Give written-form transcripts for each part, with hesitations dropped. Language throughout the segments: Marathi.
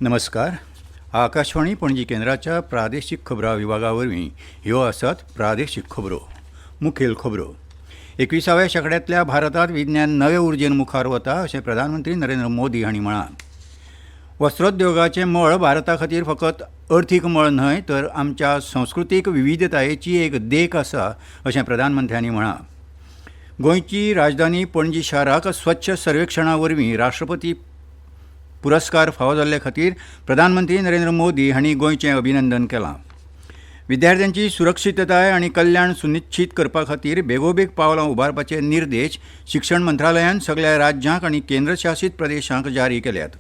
नमस्कार. आकाशवाणी पणजी केंद्राच्या प्रादेशीक खबरां विभागावरवीं ह्यो आसात प्रादेशीक खबरो. मुखेल खबरो. 21व्या शेंकड्यांतल्या भारतांत विज्ञान नवे उर्जेन मुखार वता अशें प्रधानमंत्री नरेंद्र मोदी हांणी म्हळां. वस्त्रोद्योगाचें मळ भारता खातीर फकत अर्थीक मळ न्हय तर आमच्या संस्कृतीक विविधतायेची एक देख आसा अशें प्रधानमंत्र्यांनी म्हळां. गोंयची राजधानी पणजी शाराक स्वच्छ सर्वेक्षणा वरवीं राष्ट्रपती पुरस्कार फावो जाल्ले खातीर प्रधानमंत्री नरेंद्र मोदी हांणी गोंयचें अभिनंदन केलां. विद्यार्थ्यांची सुरक्षीतताय आनी कल्याण सुनिश्चित करपा खातीर बेगोबेग पावलां उबारपाचे निर्देश शिक्षण मंत्रालयान सगळ्या राज्यांक आनी केंद्रशासीत प्रदेशांक जारी केल्यात.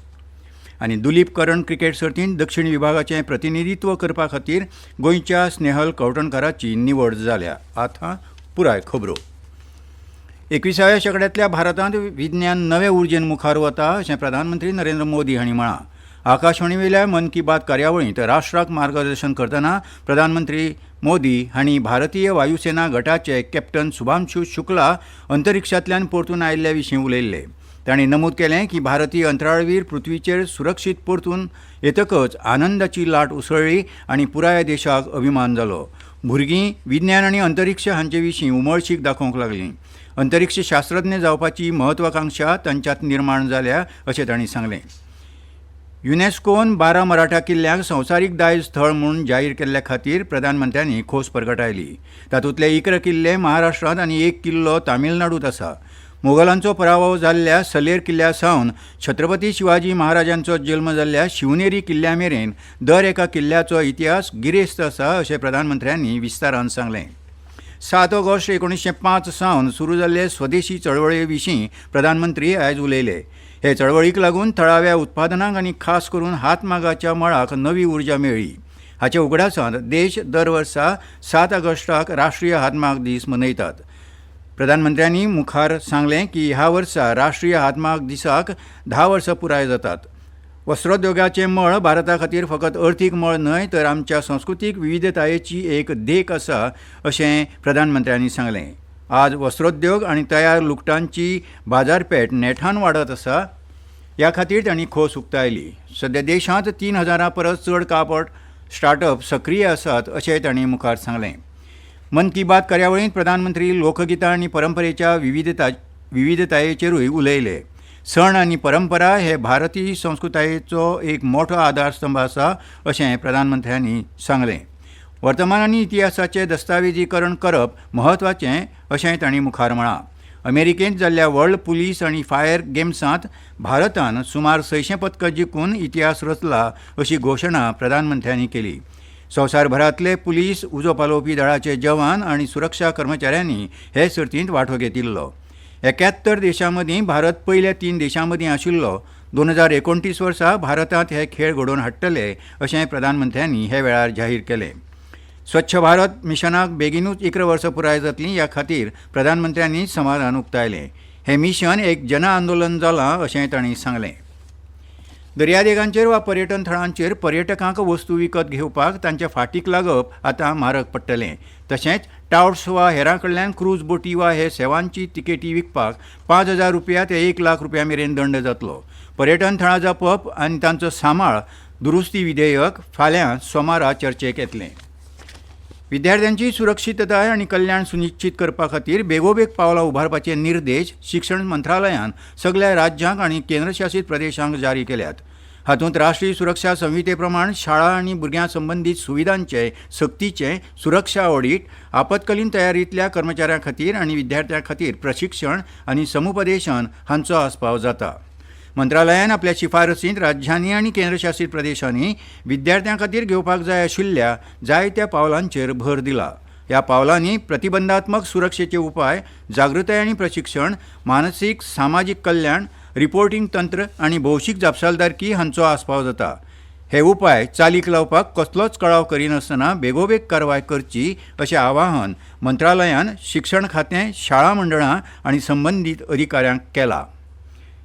आनी दुलीप करण क्रिकेट सर्तींत दक्षिण विभागाचें प्रतिनिधित्व करपा खातीर गोंयच्या स्नेहल कवठणकाराची निवड जाल्या. आतां पुराय खबरो. 21व्या शेंकड्यांतल्या भारतांत विज्ञान नवे उर्जेन मुखार वता अशें प्रधानमंत्री नरेंद्र मोदी हांणी म्हळां. आकाशवाणी वयल्या मन की बात कार्यावळींत राष्ट्राक मार्गदर्शन करतना प्रधानमंत्री मोदी हांणी भारतीय वायुसेना गटाचे कॅप्टन शुभांशु शुक्ला अंतरिक्षांतल्यान परतून आयिल्ल्या विशीं उलयल्ले. तांणी नमूद केलें की भारतीय अंतराळवीर पृथ्वीचेर सुरक्षीत परतून येतकच आनंदाची लाट उसळ्ळी आनी पुराय देशाक अभिमान जालो. भुरगीं विज्ञान आनी अंतरिक्ष हांचे विशीं उमळशीक दाखोवंक लागलीं. अंतरिक्ष शास्त्रज्ञ जावपाची म्हत्वाकांक्षा तांच्यांत निर्माण जाल्या अशें तांणी सांगलें. युनेस्कोन 12 मराठा किल्ल्यांक संवसारीक दायज स्थळ म्हणून जाहीर केल्ल्या खातीर प्रधानमंत्र्यांनी खोस प्रगटायली. तातूंतले 11 किल्ले महाराष्ट्रांत आनी 1 किल्लो तामिळनाडूंत आसा. मोगलांचो पराभव जाल्ल्या सलेर किल्ल्या सावन छत्रपती शिवाजी महाराजांचो जल्म जाल्ल्या शिवनेरी किल्ल्या मेरेन दर एका किल्ल्याचो इतिहास गिरेस्त आसा अशें प्रधानमंत्र्यांनी विस्तारान सांगलें. 7 ऑगस्ट 1905 सावन सुरू जाल्ले स्वदेशी चळवळे विशीं प्रधानमंत्री आयज उलयले. हे चळवळीक लागून थळाव्या उत्पादनांक आनी खास करून हातमागाच्या मळाक नवी उर्जा मेळ्ळी. हाचे उगडासांत देश दर वर्सा 7 ऑगस्टाक राष्ट्रीय हातमाग दीस मनयतात. प्रधानमंत्र्यांनी मुखार सांगलें की ह्या वर्सा राष्ट्रीय हातमाग दिसाक 10 वर्सां पुराय जातात. वस्त्रोद्योगाचें मळ भारता खातीर फकत अर्थीक मळ न्हय तर आमच्या संस्कृतीक विविधतायेची एक देख आसा अशें प्रधानमंत्र्यांनी सांगलें. आज वस्त्रोद्योग आनी तयार लुगटांची बाजारपेठ नेटान वाडत आसा. ह्या खातीर तांणी खोस उक्तायली. सध्या देशांत 3000 परस चड कापड स्टार्टअप सक्रीय आसात अशेंय तांणी मुखार सांगलें. मन की बात कार्यावळींत प्रधानमंत्री लोकगितां आनी परंपरेच्या विविधतायेचेरूय उलयले. सण आनी परंपरा हे भारतीय संस्कृतायेचो एक मोठो आधारस्तंभ आसा अशें प्रधानमंत्र्यांनी सांगलें. वर्तमान आनी इतिहासाचें दस्तावेजीकरण करप म्हत्वाचें अशेंय तांणी मुखार म्हळां. अमेरिकेंत जाल्ल्या वर्ल्ड पुलीस आनी फायर गेम्सांत भारतान सुमार 600 पदकां जिखून इतिहास रचला अशी घोशणा प्रधानमंत्र्यांनी केली. संवसारभरांतले पुलीस उजो पालोवपी दळाचे जवान आनी सुरक्षा कर्मचाऱ्यांनी हे सर्तींत वांटो घेतिल्लो. 71 देशां मदीं भारत पयल्या 3 देशां मदीं आशिल्लो. 2029 वर्सा भारतांत हे खेळ घडोवन हाडटले अशें प्रधानमंत्र्यांनी हे वेळार जाहीर केलें. स्वच्छ भारत मिशनाक बेगीनूच 11 वर्सां पुराय जातलीं ह्या खातीर प्रधानमंत्र्यांनी समाधान उक्तायलें. हें मिशन एक जन आंदोलन जालां अशेंय तांणी सांगलें. दर्यादेगांचेर वा पर्यटन थळांचेर पर्यटकांक वस्तू विकत घेवपाक तांच्या फाटीक लागप आतां म्हारग पडटलें. तशेंच टावर्स वा हेरां कडल्यान क्रूज बोटी वा हे सेवांची तिकेटी विकपाक 5000 रुपया ते 1 लाख रुपया मेरेन दंड जातलो. पर्यटन थळां जपप आनी तांचो सांबाळ दुरुस्ती विधेयक फाल्यां सोमारा चर्चेक येतलें. विद्यार्थ्यांची सुरक्षीतताय आनी कल्याण सुनिश्चित करपा खातीर बेगोबेग पावलां उबारपाचे निर्देश शिक्षण मंत्रालयान सगळ्या राज्यांक आनी केंद्रशासीत प्रदेशांक जारी केल्यात. हातूंत राष्ट्रीय सुरक्षा संहिते प्रमाण शाळा आनी भुरग्यां संबंदीत सुविधांचे सक्तीचें सुरक्षा ऑडीट, आपतकालीन तयारींतल्या कर्मचाऱ्यां खातीर आनी विद्यार्थ्यां खातीर प्रशिक्षण आनी समुपदेशन हांचो आस्पाव जाता. मंत्रालयान आपल्या शिफारसींत राज्यांनी आनी केंद्रशासीत प्रदेशांनी विद्यार्थ्यां खातीर घेवपाक जाय आशिल्ल्या जायत्या पावलांचेर भर दिला. ह्या पावलांनी प्रतिबंधात्मक सुरक्षेचे उपाय, जागृताय आनी प्रशिक्षण, मानसीक सामाजीक कल्याण, रिपोर्टिंग तंत्र आनी भौशीक जापसालदारकी हांचो आस्पाव जाता. हे उपाय चालीक लावपाक कसलोच कळाव करिनासतना बेगोबेग कारवाय करची अशें आवाहन मंत्रालयान शिक्षण खातें, शाळा मंडळां आनी संबंदीत अधिकाऱ्यांक केलां.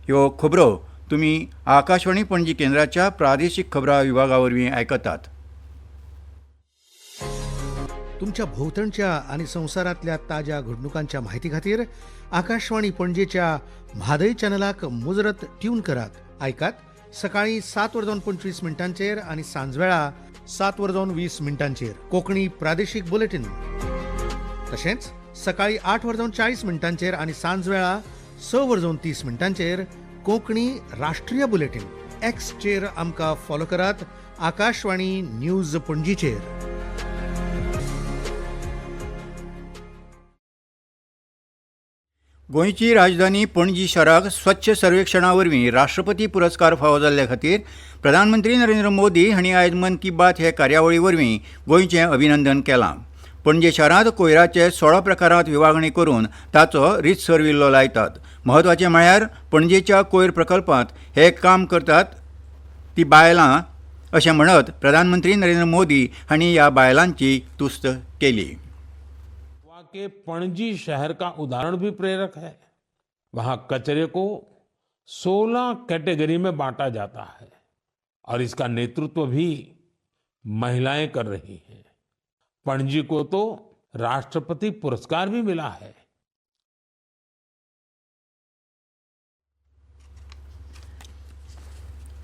ह्यो खबरो तुमी आकाशवाणी पणजी केंद्राच्या प्रादेशीक खबरां विभागा वरवीं आयकतात. तुमच्या भोवतणच्या आणि संवसारातल्या ताज्या घडणुकांच्या माहिती खातीर आकाशवाणी पणजेच्या म्हादय चॅनलाक मुजरत ट्यून करात. ऐकात सकाळी 7:25 आणि सांजवेळा 7:20 कोकणी प्रादेशिक बुलेटिन. तशेंच सकाळी 8:40 आणि सांजवेळा 6:30 कोंकणी राष्ट्रीय बुलेटिन. एक्सचेर आमकां फॉलो करात. आकाशवाणी न्यूज पणजीचेर. गोंयची राजधानी पणजी शाराक स्वच्छ सर्वेक्षणा वरवीं राष्ट्रपती पुरस्कार फावो जाल्ल्या खातीर प्रधानमंत्री नरेंद्र मोदी हांणी आयज मन की बात हे कार्यावळी वरवीं गोंयचें अभिनंदन केलां. पणजे शारांत कोयराचे 16 प्रकारांत विभागणी करून ताचो रितसर विल्लो लायतात. म्हत्वाचें म्हळ्यार पणजेच्या कोयर प्रकल्पांत हे काम करतात ती बायलां अशें म्हणत प्रधानमंत्री नरेंद्र मोदी हांणी ह्या बायलांची तुस्त केली. के पणजी शहर का उदाहरण भी प्रेरक है. वहां कचरे को 16 कैटेगरी में बांटा जाता है और इसका नेतृत्व भी महिलाएं कर रही हैं. पणजी को तो राष्ट्रपति पुरस्कार भी मिला है.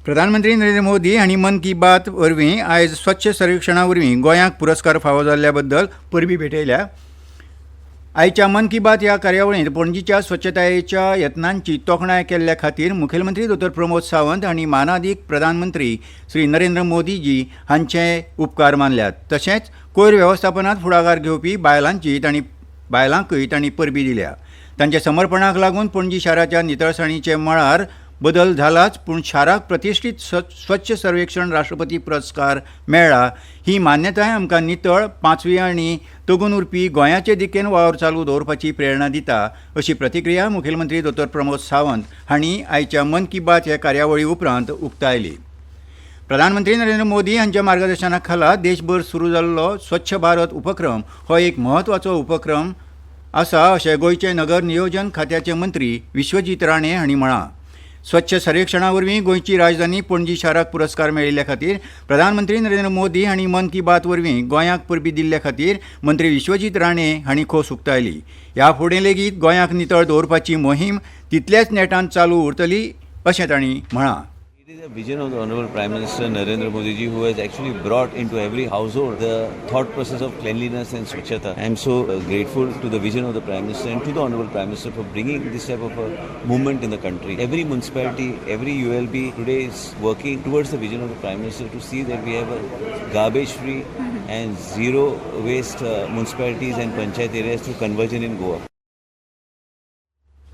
प्रधानमंत्री नरेंद्र मोदी हांणी मन की बात वरवीं आयज स्वच्छ सर्वेक्षणा वरवीं गोंयाक पुरस्कार फावो जाल्ल्या बद्दल परबी भेटयल्या. आयच्या मन की बात ह्या कार्यावळींत पणजीच्या स्वच्छतायेच्या यत्नांची तोखणाय केल्ल्या खातीर मुखेलमंत्री दोतोर प्रमोद सावंत हांणी मानादीक प्रधानमंत्री श्री नरेंद्र मोदीजी हांचे उपकार मानल्यात. तशेंच कोयर वेवस्थापनांत फुडाकार घेवपी बायलांकय तांणी परबी दिल्या. तांच्या समर्पणाक लागून पणजी शाराच्या नितळसाणीचे मळार बदल जालाच, पूण शाराक प्रतिश्ठीत स्वच्छ सर्वेक्षण राष्ट्रपती पुरस्कार मेळ्ळा ही मान्यताय आमकां नितळ, पांचवी आनी तगून उरपी गोंयाचे दिकेन वावर चालू दवरपाची प्रेरणा दिता, अशी प्रतिक्रिया मुखेलमंत्री दोतोर प्रमोद सावंत हांणी आयच्या मन की बात ह्या कार्यावळी उपरांत उक्तायली. प्रधानमंत्री नरेंद्र मोदी हांच्या मार्गदर्शना खाला देशभर सुरू जाल्लो स्वच्छ भारत उपक्रम हो एक म्हत्वाचो उपक्रम आसा अशें गोंयचे नगर नियोजन खात्याचे मंत्री विश्वजीत राणे हांणी म्हळां. स्वच्छ सर्वेक्षणा वरवीं गोंयची राजधानी पणजी शाराक पुरस्कार मेळिल्ल्या खातीर प्रधानमंत्री नरेंद्र मोदी हांणी मन की बात वरवीं गोंयाक परबी दिल्ल्या खातीर मंत्री विश्वजीत राणे हांणी खोस उक्तायली. ह्या फुडें लेगीत गोंयाक नितळ दवरपाची मोहीम तितल्याच नेटान चालू उरतली अशें तांणी म्हळां. It is a vision of the Honorable Prime Minister Narendra Modi ji who has actually brought into every household the thought process of cleanliness and swachhata. I am so grateful to the vision of the Prime Minister and to the Honorable Prime Minister for bringing this type of a movement in the country. Every municipality, every ULB today is working towards the vision of the Prime Minister to see that we have a garbage free and zero waste municipalities and panchayat areas through conversion in Goa.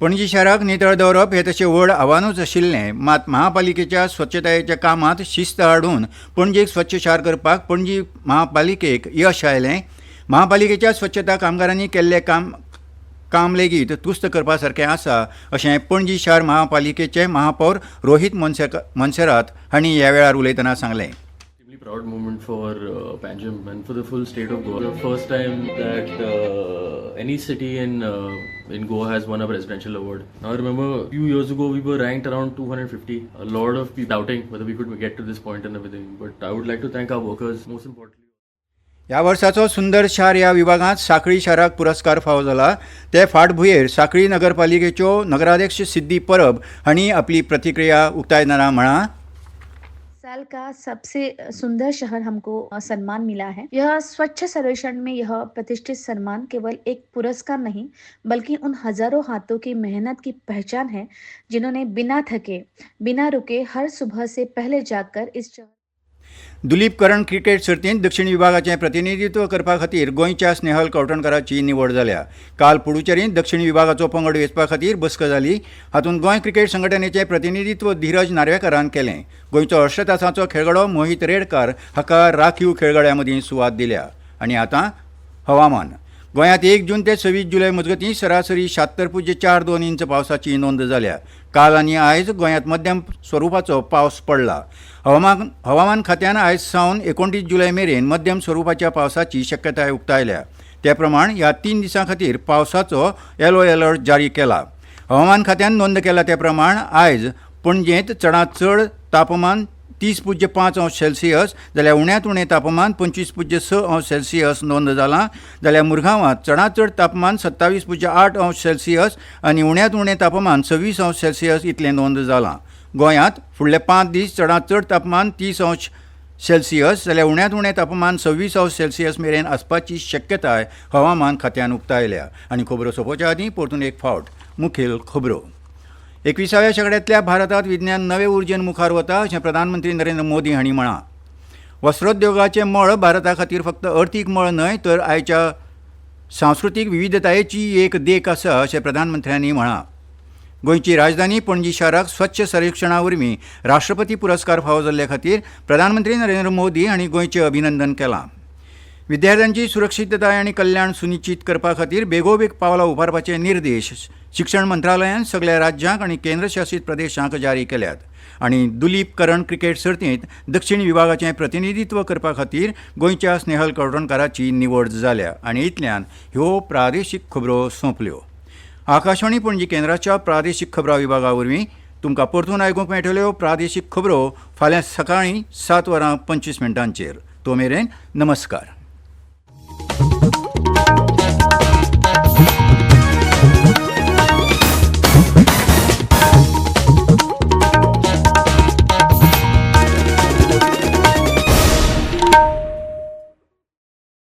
Panaji शाराक नितळ दवरप हे तशें व्हड आव्हानूच आशिल्लें, मात महापालिकेच्या स्वच्छतायेच्या कामांत शिस्त हाडून पणजेक स्वच्छ शार करपाक पणजी महापालिकेक यश आयलें. महापालिकेच्या स्वच्छता कामगारांनी केल्लें काम लेगीत तुस्त करपा सारकें आसा अशें पणजी शार महापालिकेचे महापौर रोहित मोन्सेरात हांणी ह्या वेळार उलयतना सांगलें. Proud moment for Panjim and for the full state of Goa. The first time that any city in Goa has won a presidential award. Now I remember a few years ago we were ranked around 250. A lot of people doubting whether we could get to this point and everything. But I would like to thank our workers most importantly. ह्या वर्साचो सुंदर शार ह्या विभागांत सांखळी शाराक पुरस्कार फावो जाला. ते फाटभुंयेर सांखळी नगरपालिकेच्यो नगराध्यक्ष सिद्धी परब हांणी आपली प्रतिक्रिया उक्तायतना म्हळां. साल का सबसे सुंदर शहर हमको सम्मान मिला है. यह स्वच्छ सर्वेक्षण में यह प्रतिष्ठित सम्मान केवल एक पुरस्कार नहीं बल्कि उन हजारों हाथों की मेहनत की पहचान है जिन्होंने बिना थके बिना रुके हर सुबह से पहले जाकर इस दुलीप करण क्रिकेट सर्तींत दक्षिण विभागाचें प्रतिनिधित्व करपा खातीर गोंयच्या स्नेहल कवठणकराची निवड जाल्या. काल पुडुचेरींत दक्षिण विभागाचो पंगड वेंचपा खातीर बसका जाली. हातूंत गोंय क्रिकेट संघटनेचें प्रतिनिधित्व धीरज नार्वेकारान केलें. गोंयचो 8 तासांचो खेळगडो मोहित रेडकार हाका राखीव खेळगड्यां मदीं सुवात दिल्या. आनी आतां हवामान. गोंयांत 1 जून ते 26 जुलय मजगतीं सरासरी 76.42 इंच पावसाची नोंद जाल्या. काल आनी आयज गोंयांत मध्यम स्वरुपाचो पावस पडला. हवामान खात्यान आयज सावन 29 जुलय मेरेन मध्यम स्वरुपाच्या पावसाची शक्यताय उक्तायल्या. ते प्रमाण ह्या 3 दिसां खातीर पावसाचो येलो अलर्ट जारी केला. हवामान खात्यान नोंद केला ते प्रमाण आयज पणजेंत चडांत चड तापमान 30.5 अंश सेल्सियस जाल्यार उण्यांत उणें तापमान 25.6 अंश सेल्सियस नोंद जालां. जाल्यार मुरगांवांत चडांत चड तापमान 27.8 अंश सेल्सियस आनी उण्यांत उणें तापमान 26 अंश सेल्सियस इतलें नोंद जालां. गोंयांत फुडले 5 दीस चडांत चड तापमान 30°C जाल्यार उण्यांत उणें तापमान 26°C मेरेन आसपाची शक्यताय हवामान खात्यान उक्तायल्या. आनी खबरो सोंपोवच्या आदीं परतून एक फावट मुखेल खबरो. 21व्या शेंकड्यांतल्या भारतांत विज्ञान नवे उर्जेन मुखार वता अशें प्रधानमंत्री नरेंद्र मोदी हांणी म्हळां. वस्त्रोद्योगाचें मळ भारता खातीर फक्त अर्थीक मळ न्हय तर आयच्या सांस्कृतीक विविधतायेची एक देख आसा अशें प्रधानमंत्र्यांनी म्हळां. गोंयची राजधानी पणजी शाराक स्वच्छ सर्वेक्षणा वरवीं राष्ट्रपती पुरस्कार फावो जाल्ले खातीर प्रधानमंत्री नरेंद्र मोदी हांणी गोंयचें अभिनंदन केलां. विद्यार्थ्यांची सुरक्षीतताय आनी कल्याण सुनिश्चित करपा खातीर बेगोबेग पावलां उबारपाचे निर्देश शिक्षण मंत्रालयान सगळ्या राज्यांक आनी केंद्रशासीत प्रदेशांक जारी केल्यात. आनी दुलीप करण क्रिकेट सर्तींत दक्षिण विभागाचें प्रतिनिधित्व करपा खातीर गोंयच्या स्नेहल कडणकाराची निवड जाल्या. आनी इतल्यान ह्यो प्रादेशीक खबरो सोंपल्यो. आकाशवाणी पणजी केंद्राच्या प्रादेशीक खबरां विभागा वरवीं तुमकां परतून आयकूंक मेळटल्यो प्रादेशीक खबरो फाल्यां सकाळीं 7:25 तो मेरेन नमस्कार.